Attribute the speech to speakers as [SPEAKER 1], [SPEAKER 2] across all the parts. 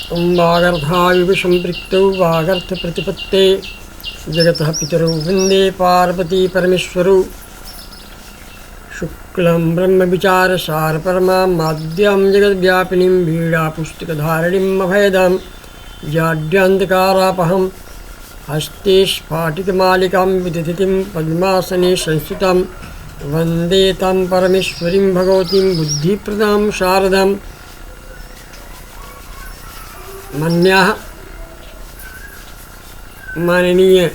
[SPEAKER 1] वागर्धाविव सम्पृक्तौ वागर्थप्रतिपत्ते जगतः पितरौ वन्दे पार्वती परमेश्वरौ। शुक्लं ब्रह्मविचारसारपरमां माद्यां जगद्व्यापिनीं वीणापुस्तकधारिणीम् अभयदां जाड्यान्धकारापहं हस्ते स्फाटिकमालिकां विदधितिं पद्मासने संस्थितां वन्दे तां परमेश्वरीं भगवतीं बुद्धिप्रदां शारदां। मान्याः माननीय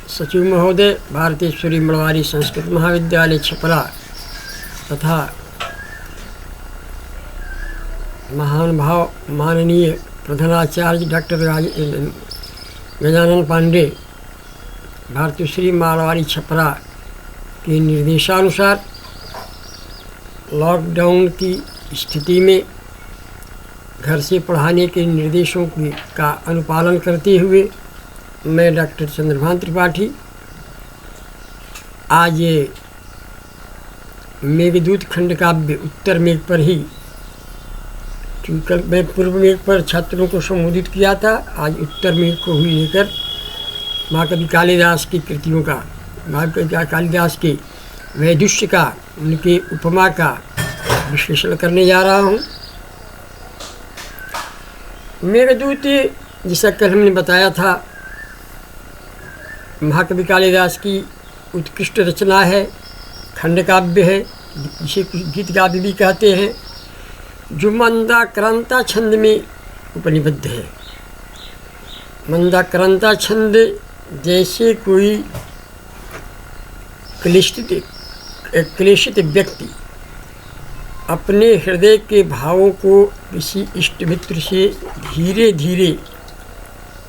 [SPEAKER 1] सचिव महोदय, भारतेश्वरी मड़वारी संस्कृत महाविद्यालय छपरा तथा महानुभाव माननीय प्रधानाचार्य डॉक्टर गजानन पांडे, भारतेश्वरी मड़वारी छपरा के निर्देशानुसार लॉकडाउन की स्थिति में घर से पढ़ाने के निर्देशों का अनुपालन करते हुए मैं डॉक्टर चंद्रभान त्रिपाठी आज मेघदूत खंड काव्य उत्तर मेघ पर ही, क्योंकि मैं पूर्व मेघ पर छात्रों को संबोधित किया था, आज उत्तर मेघ को ही लेकर महाकवि कालिदास की कृतियों का, महाकवि कालिदास के वैदुष्य का, उनके उपमा का विश्लेषण करने जा रहा हूँ। मेघदूत जैसा कल हमने बताया था महाकवि कालिदास की उत्कृष्ट रचना है, खंड काव्य है, जिसे गीत काव्य भी कहते हैं, जो मंदाक्रांता छंद में उपनिबद्ध है। मंदाक्रांता छंद जैसे कोई क्लेशित व्यक्ति अपने हृदय के भावों को किसी इष्ट मित्र से धीरे धीरे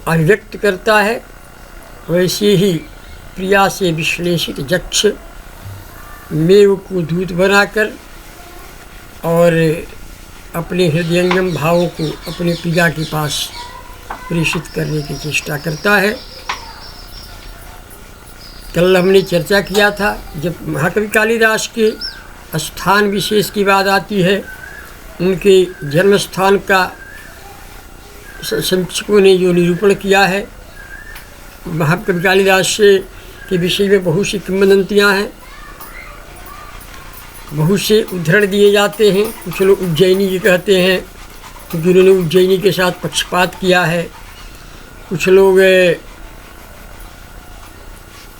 [SPEAKER 1] अभिव्यक्त करता है, वैसे ही प्रिया से विश्लेषित यक्ष मेघ को दूत बनाकर और अपने हृदयंगम भावों को अपने प्रिया के पास प्रेषित करने की चेष्टा करता है। कल हमने चर्चा किया था, जब महाकवि कालिदास के स्थान विशेष की बात आती है, उनके जन्म स्थान का समीक्षकों ने जो निरूपण किया है, महाकवि कालिदास के विषय में बहुत सी किंवदंतियाँ हैं, बहुत से उद्धरण दिए जाते हैं। कुछ लोग उज्जैनी के कहते हैं क्योंकि उन्होंने उज्जैनी के साथ पक्षपात किया है, कुछ लोग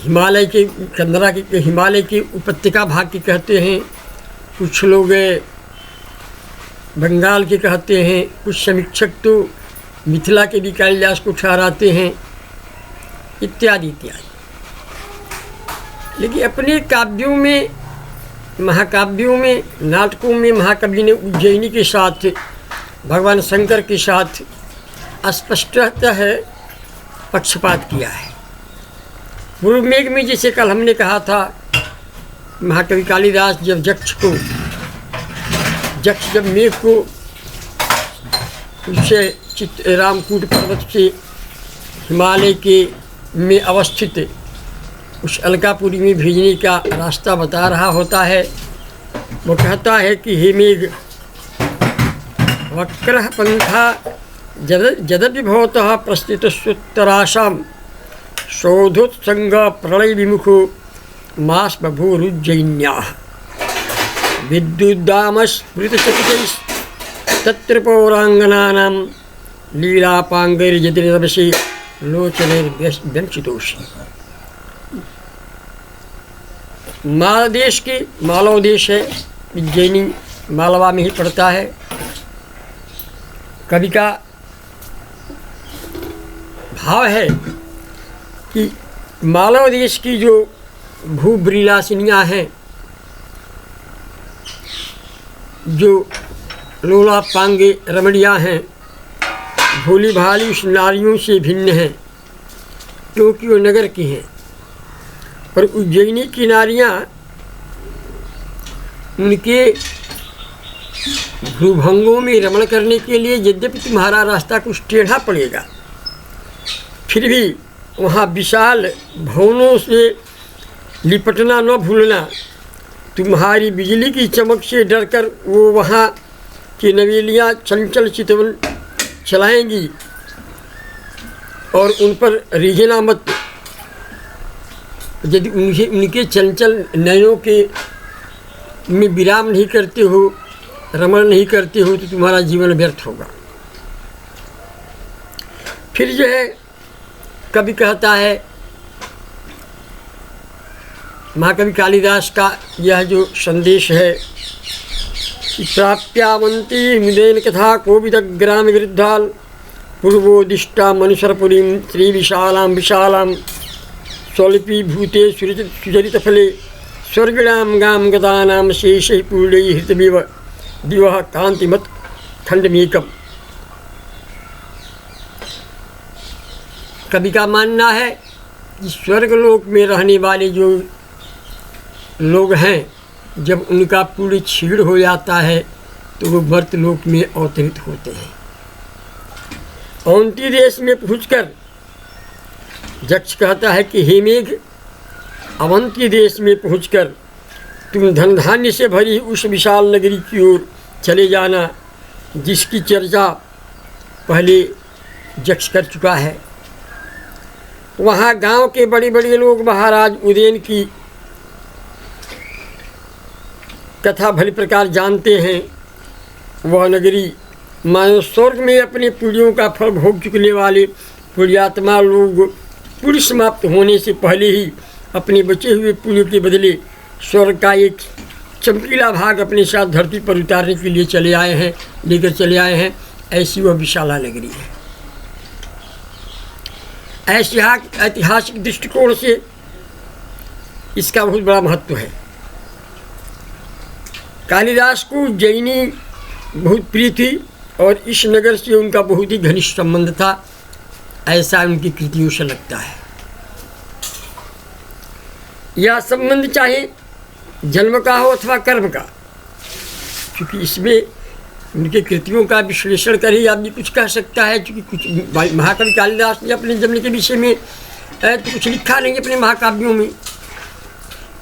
[SPEAKER 1] हिमालय के कंदरा के हिमालय की उपत्यका भाग के कहते हैं, कुछ लोग बंगाल के कहते हैं, कुछ समीक्षक तो मिथिला के भी कालिदास को ठहराते हैं, इत्यादि इत्यादि। लेकिन अपने काव्यों में, महाकाव्यों में, नाटकों में महाकवि ने उज्जैनी के साथ, भगवान शंकर के साथ स्पष्टतः पक्षपात किया है। पूर्व मेघ में जैसे कल हमने कहा था, महाकवि कालिदास जब जब मेघ को उससे रामकूट पर्वत से हिमालय के में अवस्थित उस अलकापुरी में भेजने का रास्ता बता रहा होता है, वो कहता है कि हे मेघ वक्रः पंथा जदपि भवतः प्रस्थितस्योत्तराशां शोधोत्संग प्रलय विमुखो मास बभूरुज्जैन्याः विद्युद्दामस्फुरितचकितैस्तत्र पौरांगनानां लीलापांगैर्यतिरवशे लोचनैर्व्यंचितोषि। मालदेश के मालव देश है, उज्जैनी मालवा में ही पड़ता है। कवि का भाव है कि मालव देश की जो भूविलासिनियाँ हैं, जो लोलापांगे रमणियाँ हैं, भोली भाली उस नारियों से भिन्न हैं, क्योंकि वो नगर की हैं। पर उज्जैनी की नारियाँ उनके भ्रूभंगों में रमण करने के लिए, यद्यपि तुम्हारा रास्ता कुछ टेढ़ा पड़ेगा, फिर भी वहाँ विशाल भवनों से लिपटना न भूलना। तुम्हारी बिजली की चमक से डरकर वो वहाँ की नवेलियाँ चंचल चलाएंगी और उन पर रीझना मत। यदि उनके चंचल नयनों के में विराम नहीं करते हो, रमण नहीं करते हो, तो तुम्हारा जीवन व्यर्थ होगा। फिर जो है कवि कहता है, महाकवि कालिदास का यह जो संदेश है कि प्राप्यावंती मुदेन कथा कोविदग्राम विरुद्धाल पूर्वोदिष्टा मनुष्यपुरीं श्री विशालां विशालां स्वल्पी भूते सुचरित फले स्वर्गिणां गां गतानां शेषैः पूर्णैः हृतमिव दिवः कांतिमत् खंडमेकम्। कवि का मानना है कि स्वर्गलोक में रहने वाले जो लोग हैं, जब उनका पूर्ण छीड़ हो जाता है तो वो मर्तलोक में अवतरित होते हैं। अवंती देश में पहुंचकर यक्ष कहता है कि हे मेघ, अवंती देश में पहुंचकर तुम धन धान्य से भरी उस विशाल नगरी की ओर चले जाना जिसकी चर्चा पहले यक्ष कर चुका है। वहाँ गांव के बड़े बड़े लोग महाराज उदयन की कथा भली प्रकार जानते हैं। वह नगरी मानो स्वर्ग में अपने पुण्यों का फल भोग चुकने वाले पुण्यात्मा लोग पुण्य समाप्त होने से पहले ही अपने बचे हुए पुण्य के बदले स्वर्ग का एक चमकीला भाग अपने साथ धरती पर उतारने के लिए लेकर चले आए हैं। ऐसी वह विशाला नगरी है। ऐतिहासिक दृष्टिकोण से इसका बहुत बड़ा महत्व है। कालिदास को उज्जैनी बहुत प्रिय थी और इस नगर से उनका बहुत ही घनिष्ठ संबंध था, ऐसा उनकी कृतियों से लगता है। यह संबंध चाहे जन्म का हो अथवा कर्म का, क्योंकि इसमें उनके कृतियों का विश्लेषण कर ही आदमी कुछ कह सकता है। क्योंकि कुछ महाकवि कालिदास ने अपने जन्म के विषय में तो कुछ लिखा नहीं अपने महाकाव्यों में,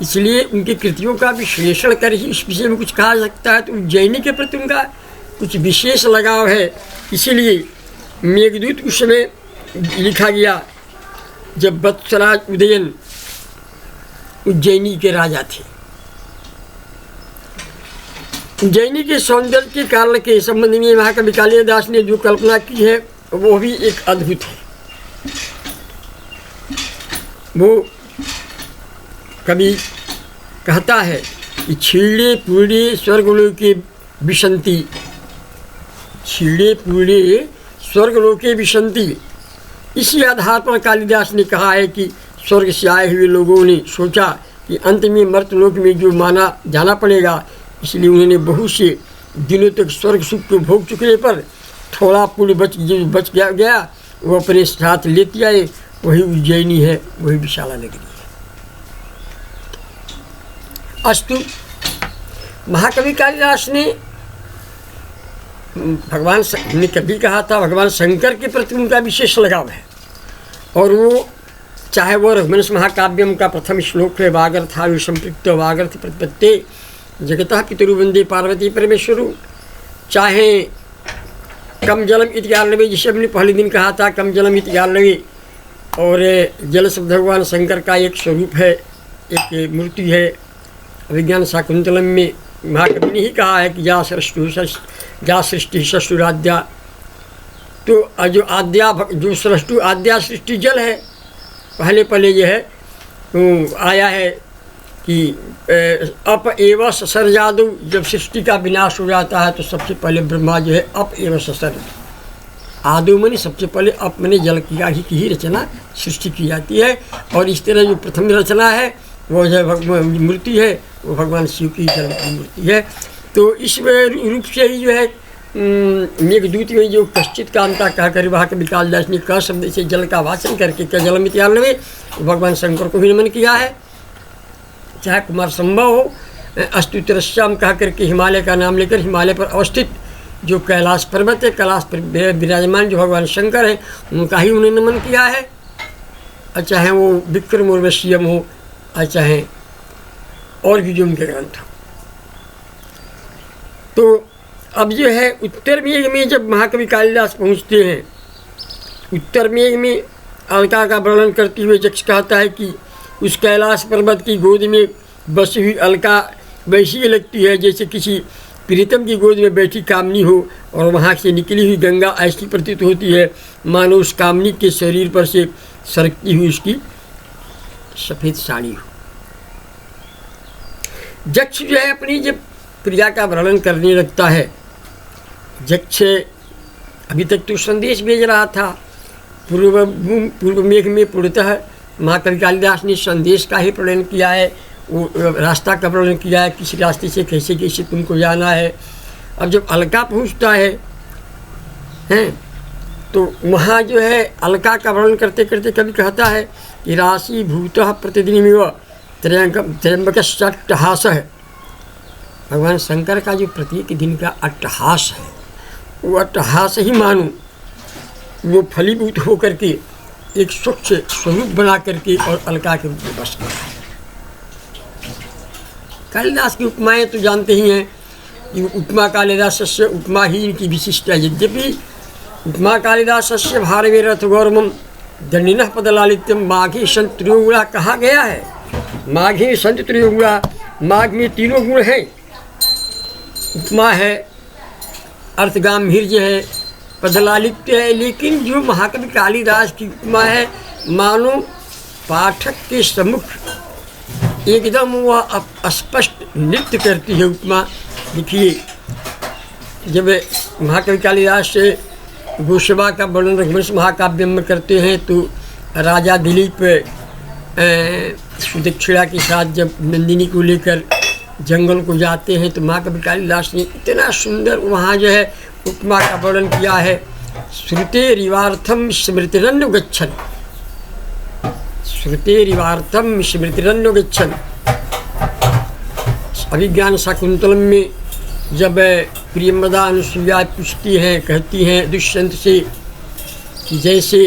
[SPEAKER 1] इसलिए उनकी कृतियों का विश्लेषण कर ही इस विषय में कुछ कहा सकता है। तो उज्जैनी के प्रति उनका कुछ विशेष लगाव है, इसीलिए मेघदूत उस समय लिखा गया जब वत्सराज उदयन उज्जैनी के राजा थे। उज्जैनी के सौंदर्य के कारण के संबंध में महाकवि कालिदास ने जो कल्पना की है वो भी एक अद्भुत है। वो कवि कहता है कि छीड़े पूरे स्वर्गलोके विशंति, छीड़े पूरे स्वर्गलोके विशंति। इसी आधार पर कालिदास ने कहा है कि स्वर्ग से आए हुए लोगों ने सोचा कि अंत में मर्तलोक में जो माना जाना पड़ेगा, इसलिए उन्होंने बहुत से दिनों तक स्वर्ग सुख को भोग चुकने पर थोड़ा पुण्य बच गया वो अपने साथ लेते आए। वही उज्जैनी है, वही विशाला नगरी है। अस्तु, महाकवि कालिदास ने भगवान ने कभी कहा था भगवान शंकर के प्रति उनका विशेष लगाव है, और वो चाहे वो रघुवंश महाकाव्यम का प्रथम श्लोक है वागर्था संपृक्त वागर्थ प्रतिपत्ते जगतः पितरु वंदे पार्वती परमेश्वरु, चाहे कम जलम इत्यालवे, जिसे हमने पहले दिन कहा था कम जलम इत्यालवे, और जल शब्द भगवान शंकर का एक स्वरूप है, एक मूर्ति है। विज्ञान शाकुंतलम में महाकवि ने ही कहा है कि जा सृष्टि सृष्टुराद्या, तो जो आद्या जो सृष्टु आद्या सृष्टि जल है। पहले ये है तो आया है कि अप एव ससर जादू, जब सृष्टि का विनाश हो जाता है तो सबसे पहले ब्रह्मा जो है अप एव ससर, आदो मनी सबसे पहले अप मने जल की ही रचना सृष्टि की जाती है। और इस तरह जो प्रथम रचना है वो जो मूर्ति है वो भगवान शिव की जल की मूर्ति है। तो इस रूप से ही जो है मेघदूत में जो कश्चित कांता कहकर वहाँ के कालिदास ने क शब्द से जल का वाचन करके क्या जल मित्याल में भगवान शंकर को भी नमन किया है। चाहे कुमार संभव हो, अस्तुतरश्याम कह करके हिमालय का नाम लेकर हिमालय पर अवस्थित जो कैलाश पर्वत है, कैलाश पर विराजमान जो भगवान शंकर है, उनका ही उन्हें नमन किया है। और चाहे वो विक्रम उर्वशीयम हो, और चाहे और भी जो उनके ग्रंथ हो। तो अब जो है उत्तर मेघ में जब महाकवि कालिदास पहुँचते हैं, उत्तर मेघ में अलका का वर्णन करते हुए यक्ष कहता है कि उस कैलाश पर्वत की गोद में बसी हुई अलका वैसी लगती है जैसे किसी प्रीतम की गोद में बैठी कामनी हो, और वहाँ से निकली हुई गंगा ऐसी प्रतीत होती है मानो उस कामनी के शरीर पर से सरकती हुई उसकी सफ़ेद साड़ी हो। यक्ष जो है अपनी जब प्रिया का वर्णन करने लगता है, यक्ष अभी तक तो संदेश भेज रहा था, पूर्व मेघ में पूर्णतः महाकवि कालिदास ने संदेश का ही वर्णन किया है, वो रास्ता का वर्णन किया है, किस रास्ते से कैसे कैसे तुमको जाना है। अब जब अलका पहुंचता है तो वहाँ जो है अलका का वर्णन करते करते कभी कहता है कि राशि भूतः प्रतिदिनमिव त्र्यंबकश्च है। भगवान शंकर का जो प्रत्येक दिन का अट्टहास है, वो अट्टहास ही मानो वो फलीभूत होकर के एक स्वच्छ स्वरूप बना करके और अलका के रूप में बस गया है। कालिदास की उपमाएँ तो जानते ही हैं कि उपमा कालिदासस्य उपमा ही इनकी विशिष्ट है। यद्यपि उपमा कालिदासस्य भारवे रथ गौरवम दंडिनः पदलालित्यम माघे संत त्रयोगुणा कहा गया है। माघे संत त्रयोगुणा, माघ में तीनों गुण हैं। उपमा है, अर्थगांभीर्य है, पदलालित्य है। लेकिन जो महाकवि कालिदास की उपमा है मानो पाठक के सम्मुख एकदम वह स्पष्ट नृत्य करती है उपमा। देखिए, जब महाकवि कालिदास से गोसवा का वर्णन रघुवंश महाकाव्य में करते हैं तो राजा दिलीप सुदक्षिणा के साथ जब नंदिनी को लेकर जंगल को जाते हैं तो महाकवि कालिदास ने इतना सुंदर वहाँ जो है उपमा का वर्णन किया है। श्रुतेरिवार्थम स्मृतिरन्य गच्छन्, श्रुतेरिवार्थम स्मृतिरन्य गच्छन्। अभिज्ञान शाकुंतलम में जब प्रियंवदा अनुसुईया पूछती हैं, कहती हैं दुष्यंत से कि जैसे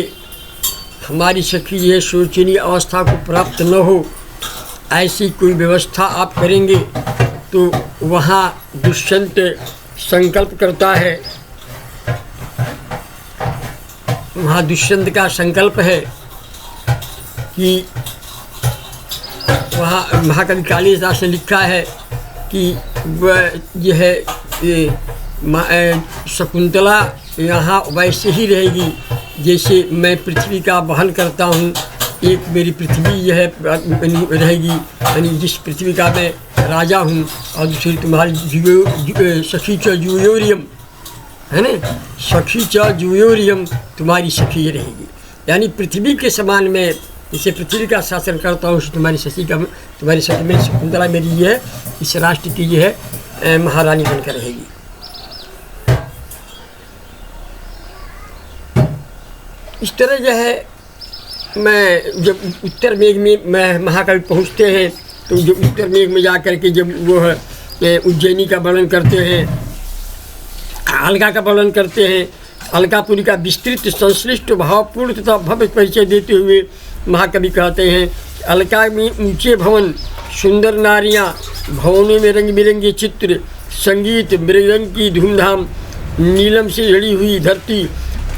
[SPEAKER 1] हमारी सखी यह शोचनीय अवस्था को प्राप्त न हो ऐसी कोई व्यवस्था आप करेंगे, तो वहाँ दुष्यंत संकल्प करता है। वहाँ दुष्यंत का संकल्प है कि वहाँ महाकवि कालिदास ने लिखा है कि वह यह शकुंतला यहाँ वैसे ही रहेगी जैसे मैं पृथ्वी का वहन करता हूँ। एक मेरी पृथ्वी यह रहेगी, यानी जिस पृथ्वी का मैं राजा हूँ, और दूसरी तुम्हारी सखी च जूयोरियम है ना, सखी च जूयोरियम तुम्हारी सखी रहेगी। यानी पृथ्वी के समान मैं इसे पृथ्वी का शासन करता हूँ, तुम्हारी सखी मेरी शकुंतला मेरी ये है, इस राष्ट्र की ये है महारानी बनकर रहेगी। इस तरह जो है मैं जब उत्तर मेघ में मैं महाकवि पहुँचते हैं तो जो उत्तर मेघ में जा कर के जब वो उज्जैनी का वर्णन करते हैं, अलका का वर्णन करते हैं, अलकापुरी का विस्तृत संश्लिष्ट भावपूर्ण तथा भव्य परिचय देते हुए महाकवि कहते हैं अलका में ऊंचे भवन, सुंदर नारियाँ, भवनों में रंग बिरंगे चित्र, संगीत, मृदंग की धूमधाम, नीलम से जड़ी हुई धरती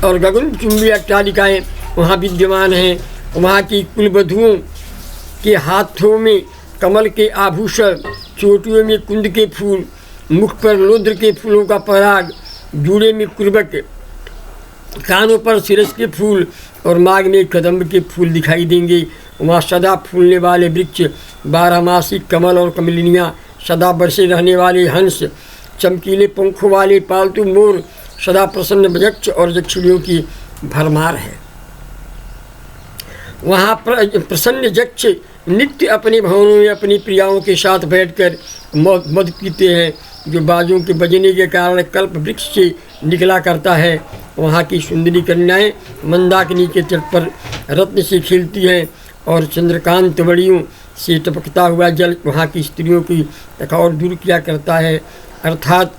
[SPEAKER 1] और गगनचुंबी अट्टालिकाएँ वहाँ विद्यमान हैं। वहाँ की कुलवधुओं के हाथों में कमल के आभूषण, चोटियों में कुंद के फूल, मुख पर लोद्र के फूलों का पराग, जूड़े में कुर्बक, कानों पर सिरस के फूल और माघ में कदम्ब के फूल दिखाई देंगे। वहाँ सदा फूलने वाले वृक्ष, बारहमासी कमल और कमलिनियाँ, सदा बरसे रहने वाले हंस, चमकीले पंखों वाले पालतू मोर, सदा प्रसन्न यक्ष और यक्षिणियों की भरमार है। वहाँ प्रसन्न यक्ष नित्य अपने भवनों में अपनी प्रियाओं के साथ बैठकर मद पीते हैं, जो बाजों के बजने के कारण कल्प वृक्ष से निकला करता है। वहाँ की सुंदरी कन्याएं मंदाकिनी के तट पर रत्न से खेलती हैं और चंद्रकांत वड़ियों से टपकता हुआ जल वहाँ की स्त्रियों की थकावट दूर किया करता है। अर्थात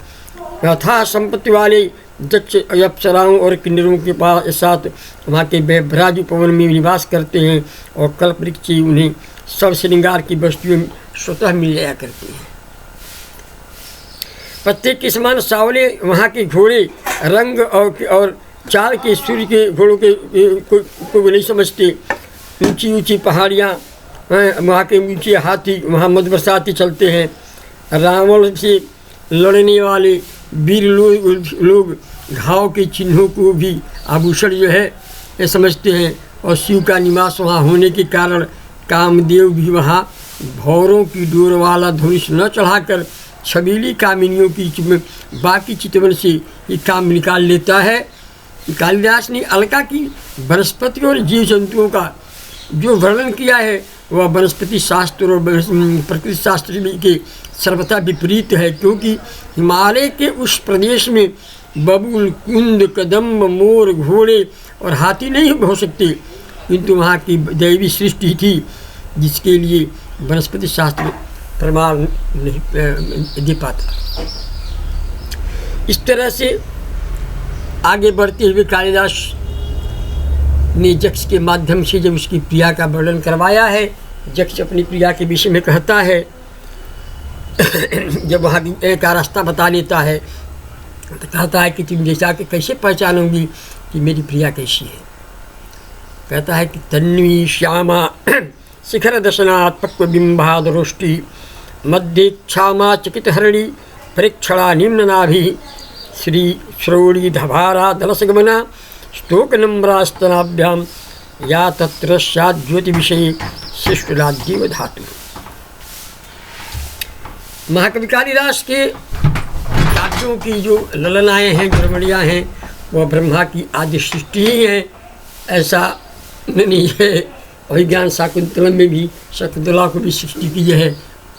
[SPEAKER 1] अथाह संपत्ति वाले यक्ष अप्सराओं और किन्नरों के पास साथ वहाँ के बेभराज पवन में निवास करते हैं और कल्प वृक्ष उन्हें सब श्रृंगार की वस्तुएं स्वतः मिल जाया करती हैं। पत्ते के समान सांवले वहाँ के घोड़े, रंग और चाल के सूर्य के घोड़ों के को नहीं समझते। ऊंची ऊंची पहाड़ियाँ, वहाँ के ऊंचे हाथी वहाँ मद बरसाती चलते हैं। रावण से लड़ने वाले वीर लोग घाव के चिन्हों को भी आभूषण जो है ये समझते हैं। और शिव का निवास वहाँ होने के कारण कामदेव भी वहाँ भौरों की डोर वाला धनुष न चढ़ाकर छबीली कामिनियों की बाकी चितवन से ये काम निकाल लेता है। कालिदास ने अलका की वनस्पति और जीव जंतुओं का जो वर्णन किया है वह वनस्पति शास्त्र और प्रकृति शास्त्र के सर्वथा विपरीत है, क्योंकि हिमालय के उस प्रदेश में बबूल, कुंद, कदम्ब, मोर, घोड़े और हाथी नहीं हो सकते, किंतु वहाँ की दैवी सृष्टि थी जिसके लिए वनस्पति शास्त्र प्रमाण नहीं दे पाता। इस तरह से आगे बढ़ते हुए कालिदास ने यक्ष के माध्यम से जब उसकी प्रिया का वर्णन करवाया है, यक्ष अपनी प्रिया के विषय में कहता है जब वहाँ का रास्ता बता लेता है तो कहता है कि तुम जैसा कि कैसे पहचानोंगी कि मेरी प्रिया कैसी है। कहता है कि तन्वी श्यामा शिखर दशनात् पक्वबिंबादरोष्टि मध्य क्षामा चकितहरणि परीक्षणा निम्ननाभि श्री श्रोणी धभारा दलसगमना स्तोकनम्रास्तनाभ्याम या तत्र स्याद्योति विषये शिष्टराज्यव धातु। महाकवि कालिदास के काव्यों की जो ललनाएँ हैं, गड़बड़ियाँ हैं, वह ब्रह्मा की आदि सृष्टि ही है, ऐसा नहीं है। अभिज्ञान शाकुंतलम में भी शकुंतला को भी सृष्टि की है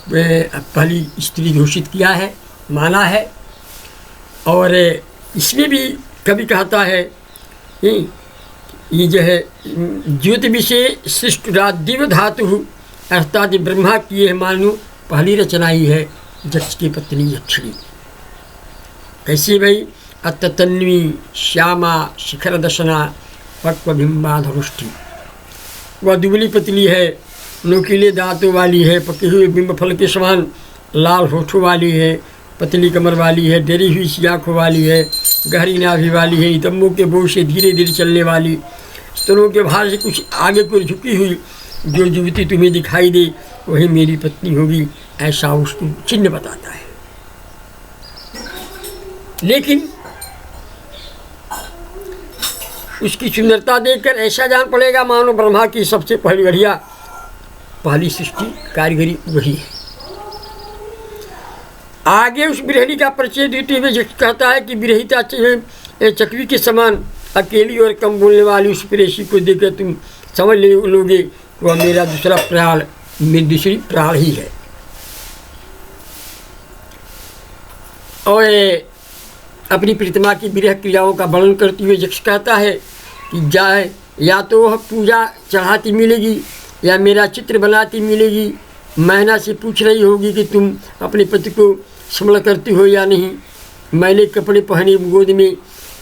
[SPEAKER 1] पहली स्त्री घोषित किया है, माना है। और इसमें भी कवि कहता है ये जो है ज्योति विषय सृष्टराद्यव धातु, अर्थात ब्रह्मा की यह मानो पहली रचना ही है यक्ष की पत्नी यक्षिणी। कैसी भाई? अततन्वी श्यामा शिखर दशना पक्वबिंबाधरुष्टि, वह दुबली पतली है, नोकीले दांतों वाली है, पके हुए बिंब फल के समान लाल होठों वाली है, पतली कमर वाली है, डरी हुई सी आँखों वाली है, गहरी नाभि वाली है, नितंबों के बोझ से धीरे धीरे चलने वाली, स्तनों के भार से कुछ आगे को झुकी हुई, जो युवती तुम्हें दिखाई दे वही मेरी पत्नी होगी, ऐसा उसको चिन्ह बताता है। लेकिन उसकी सुंदरता देखकर ऐसा जान पड़ेगा मानो ब्रह्मा की सबसे पहली सृष्टि कारीगरी वही है। आगे उस बिरहनी का परिचय देते हुए कहता है कि बिरहिता चकवी के समान अकेली और कम बोलने वाली उस प्रेसी को देखकर तुम समझ लोगे वह मेरा दूसरा प्राण, मेरी दूसरी प्राण ही है। और अपनी प्रीतमा की विरह क्रियाओं का वर्णन करते हुए यक्ष कहता है कि जाए या तो वह पूजा चढ़ाती मिलेगी या मेरा चित्र बनाती मिलेगी। मैना से पूछ रही होगी कि तुम अपने पति को स्मरण करती हो या नहीं। मैले कपड़े पहने गोद में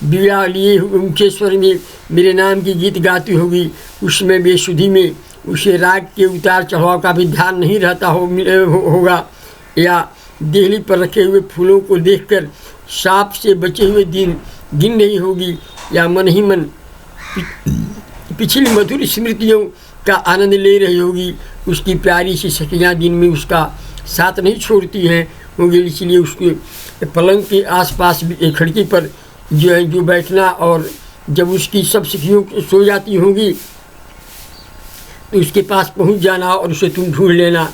[SPEAKER 1] बिया लिए ऊंचे स्वर में मेरे नाम की गीत गाती होगी। उसमें बेसुधी में उसे राग के उतार चढ़ाव का भी ध्यान नहीं रहता होगा या देहली पर रखे हुए फूलों को देखकर सांप से बचे हुए दिन गिन रही होगी या मन ही मन पिछली मधुर स्मृतियों का आनंद ले रही होगी। उसकी प्यारी सी सखियाँ दिन में उसका साथ नहीं छोड़ती हैं होंगी, इसलिए उसके पलंग के आसपास खिड़की पर जो बैठना और जब उसकी सब सखियों सो जाती होंगी तो उसके पास पहुंच जाना और उसे तुम ढूंढ लेना।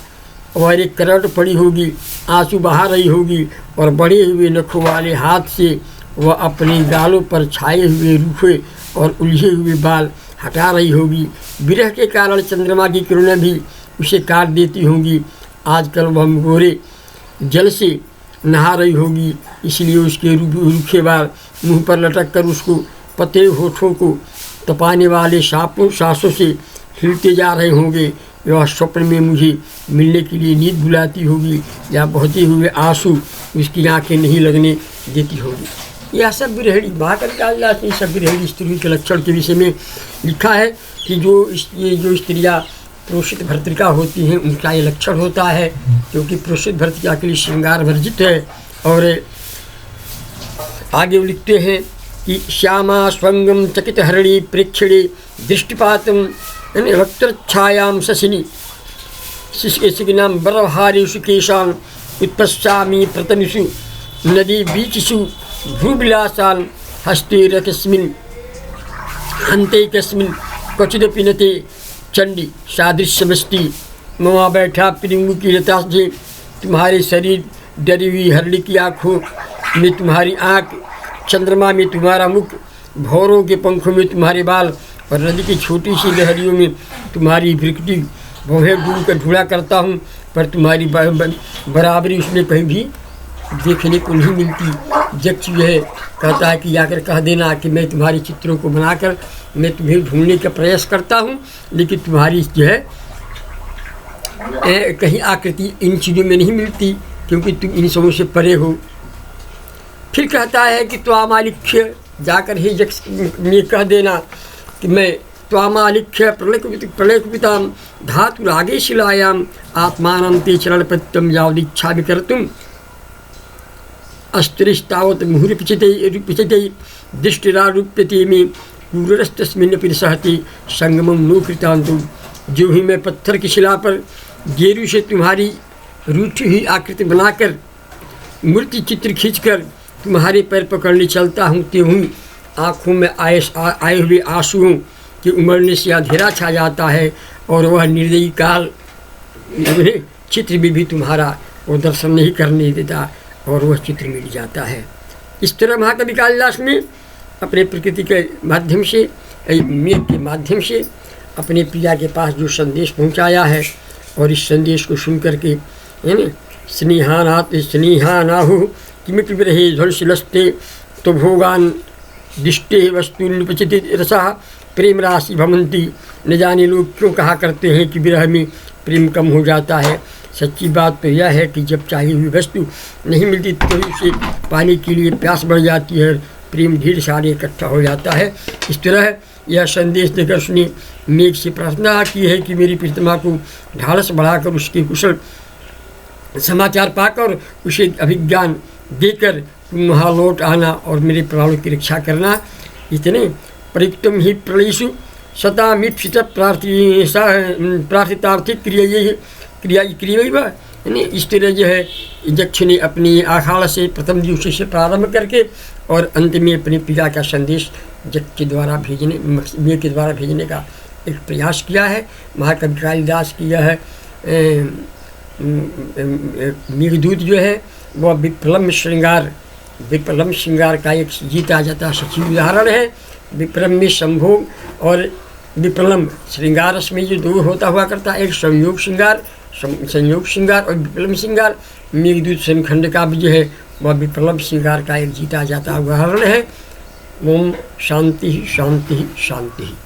[SPEAKER 1] और एक करवट पड़ी होगी, आंसू बहा रही होगी और बड़े हुए नखों वाले हाथ से वह अपने गालों पर छाए हुए रूखे और उलझे हुए बाल हटा रही होगी। विरह के कारण चंद्रमा की किरणें भी उसे काट देती होंगी। आजकल वह गोरे जल से नहा रही होगी, इसलिए उसके रूखे बाल मुंह पर लटक कर उसको पतले होठों को तपाने वाले सांसों से हिलते जा रहे होंगे। वह स्वप्न में मुझे मिलने के लिए नींद बुलाती होगी या बहते हुए आंसू उसकी आंखें नहीं लगने देती होगी। यह सब बिरहड़ी महाकवि कालिदास ने सब बिरहड़ी स्त्रियों के लक्षण के विषय में लिखा है कि जो स्त्रियाँ प्रोषित भर्तृका होती हैं उनका ये लक्षण होता है, क्योंकि प्रोषित भर्तृका के लिए श्रृंगार वर्जित है और आगे वो लिखते हैं कि श्यामा स्वंगम चकित हरिणी प्रेक्षणे दृष्टिपातम वक्त्रच्छायां शशिनी शिशिनाम बरहारेषु केशान उत्पश्यामि प्रतमिषु नदी बीचिषु भ्रूविलासान् हस्ते रकस्मिन् हन्ते कस्मिन् क्वचिदपि नते चंडी सादृश्यमस्ति। मैं वहाँ बैठा पिरिंगू की लता से, तुम्हारे शरीर डरी हुई हरड़ी की आँखों में तुम्हारी आँख, चंद्रमा में तुम्हारा मुख, भौरों के पंखों में तुम्हारे बाल और नदी की छोटी सी लहरियों में तुम्हारी भ्रिकुटी भौहें डूब कर ढूंढा करता हूँ, पर तुम्हारी बराबरी उसमें कहीं भी देखने को नहीं मिलती। यक्ष जो है कहता है कि आकर कह देना कि मैं तुम्हारे चित्रों को बनाकर मैं तुम्हें ढूंढने का प्रयास करता हूँ, लेकिन तुम्हारी जो है कहीं आकृति इन चीज़ों में नहीं मिलती, क्योंकि तुम इन सबों से परे हो। फिर कहता है कि त्वामालिख्य, जाकर ही यक्ष में कह देना कि मैं त्वामालिख्य प्रलयकुपितां धातुरागे शिलायाम आत्मानं ते चरणपत्यं यावदिच्छा विकर्तुम् अस्त्रिस्तावत् मुहुर्पिचिते दृष्टिरारूप्यते मे पूरस्तस्मिन्नपि सहते संगमं नो कृतान्तु। जो ही मैं पत्थर की शिला पर गेरू से तुम्हारी रूठी हुई आकृति बनाकर मूर्ति चित्र खींचकर तुम्हारे पैर पकड़ने चलता हूँ, ते हूँ आँखों में आए हुए आंसुओं के उमड़ने से अंधेरा छा जाता है और वह निर्दयी काल चित्र में भी तुम्हारा वो दर्शन नहीं करने देता और वह चित्र मिट जाता है। इस तरह महाकवि कालिदास ने अपने प्रकृति के माध्यम से, मेघ के माध्यम से अपने प्रिया के पास जो संदेश पहुंचाया है, और इस संदेश को सुन करके स्नेहानाहु किमिपि विरहे ध्वंसलस्ते तो भोगान दिष्टे वस्तुनिपचित रसा प्रेम राशि भमंती। न जाने लोग क्यों कहा करते हैं कि विरह में प्रेम कम हो जाता है। सच्ची बात तो यह है कि जब चाहिए हुई वस्तु नहीं मिलती तो उसे पाने के लिए प्यास बढ़ जाती है, प्रेम ढेर सारे इकट्ठा हो जाता है। इस तरह यह संदेश देकर उसने मेघ से प्रार्थना की है कि मेरी प्रीतमा को ढाढ़स बढ़ाकर उसके कुशल समाचार पाकर उसे अभिज्ञान देकर तुम वहाँ लौट आना और मेरे प्राणों की रक्षा करना। इतने प्रयुक्तम ही प्रलयसु सता मीप्सित प्रार्थितार्थिक क्रिया इस तरह जो है यक्ष ने अपनी आखाड़ से प्रथम दिवस से प्रारंभ करके और अंत में अपने पिता का संदेश यक्ष के द्वारा भेजने, मेघ के द्वारा भेजने का एक प्रयास किया है। महाकवि कालिदास की यह मेघदूत जो है वह विप्रलम्ब श्रृंगार का एक जीता जाता सचिव उदाहरण है। विप्रम में संभोग और विप्रलम्ब श्रृंगार में जो दो होता हुआ करता है, एक संयोग श्रृंगार और विप्रलम्ब श्रृंगार। मेघदूत समखंड का भी जो है वह विप्रलम्ब श्रृंगार का एक जीता जाता उदाहरण है। ओम शांति शांति शांति।